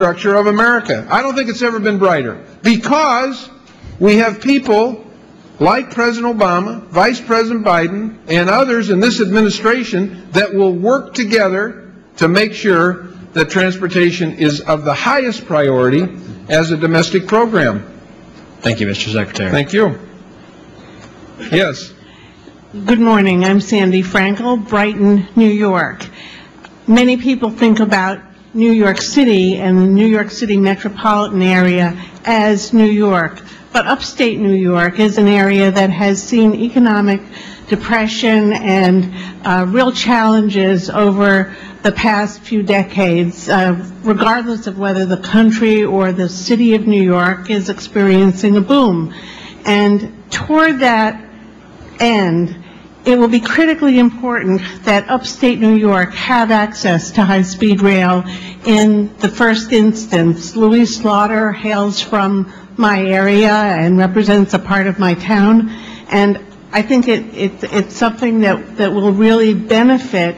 structure of America. I don't think it's ever been brighter, because we have people like President Obama, Vice President Biden, and others in this administration that will work together to make sure that transportation is of the highest priority as a domestic program. Thank you, Mr. Secretary. Thank you. Yes. Good morning. I'm Sandy Frankel, Brighton, New York. Many people think about New York City and the New York City metropolitan area as New York, but upstate New York is an area that has seen economic depression and real challenges over the past few decades, regardless of whether the country or the city of New York is experiencing a boom. And toward that end, it will be critically important that upstate New York have access to high-speed rail in the first instance. Louise Slaughter hails from my area and represents a part of my town, and I think it's something that will really benefit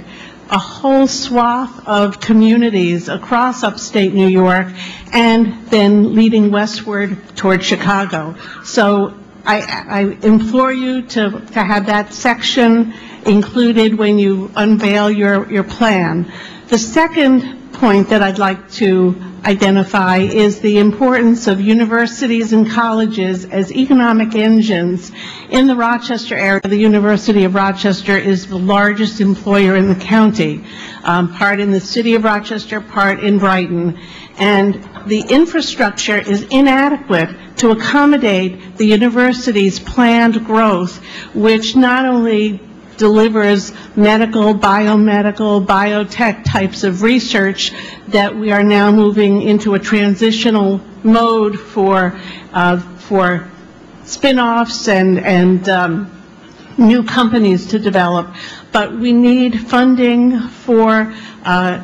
a whole swath of communities across upstate New York and then leading westward toward Chicago. So I implore you to have that section included when you unveil your plan. The second point that I'd like to identify is the importance of universities and colleges as economic engines. In the Rochester area, the University of Rochester is the largest employer in the county, part in the city of Rochester, part in Brighton. And the infrastructure is inadequate to accommodate the university's planned growth, which not only delivers medical, biomedical, biotech types of research that we are now moving into a transitional mode for spin-offs and new companies to develop, but we need funding for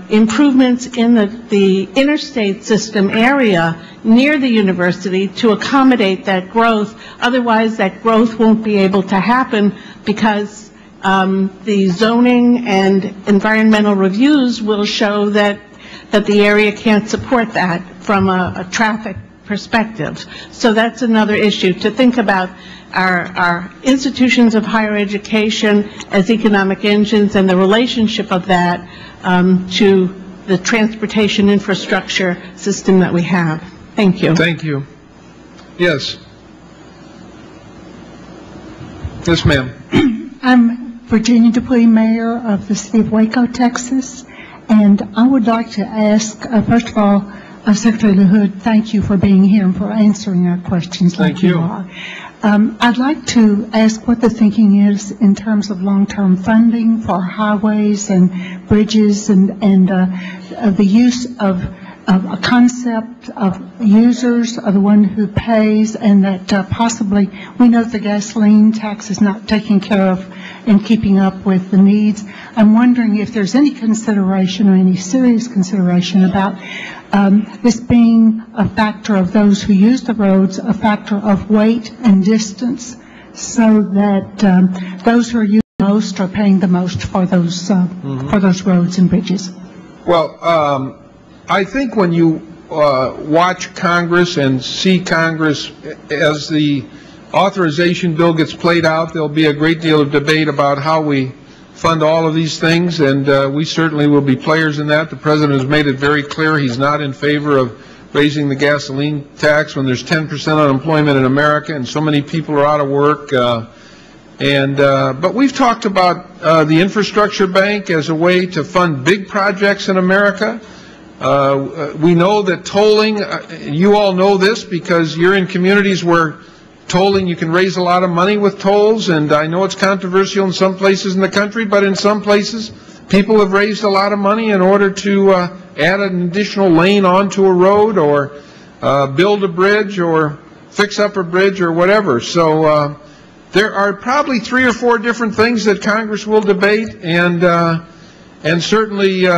improvements in the interstate system area near the university to accommodate that growth. Otherwise, that growth won't be able to happen because the zoning and environmental reviews will show that the area can't support that from a traffic perspective. So that's another issue, to think about our institutions of higher education as economic engines and the relationship of that to the transportation infrastructure system that we have. Thank you. Thank you. Yes. Yes, ma'am. I'm Virginia Dupuy, Mayor of the City of Waco, Texas, and I would like to ask, first of all, Secretary LaHood, thank you for being here and for answering our questions like you are. I'd like to ask what the thinking is in terms of long-term funding for highways and bridges and the use of a concept of users are the one who pays, and that possibly we know the gasoline tax is not taking care of and keeping up with the needs. I'm wondering if there's any consideration or any serious consideration about this being a factor of those who use the roads, a factor of weight and distance, so that those who are using the most are paying the most for those roads and bridges. Well, I think when you watch Congress and see Congress as the authorization bill gets played out, there'll be a great deal of debate about how we fund all of these things, and we certainly will be players in that. The President has made it very clear he's not in favor of raising the gasoline tax when there's 10% unemployment in America and so many people are out of work. But we've talked about the infrastructure bank as a way to fund big projects in America. We know that tolling, you all know this because you're in communities where tolling, you can raise a lot of money with tolls, and I know it's controversial in some places in the country, but in some places people have raised a lot of money in order to add an additional lane onto a road or build a bridge or fix up a bridge or whatever. So there are probably 3 or 4 different things that Congress will debate, and certainly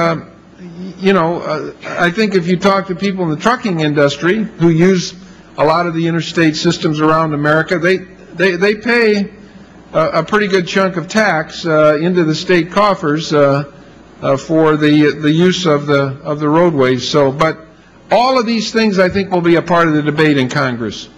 you know, I think if you talk to people in the trucking industry who use a lot of the interstate systems around America, they pay a pretty good chunk of tax into the state coffers for the use of the roadways. So, but All of these things, I think, will be a part of the debate in Congress.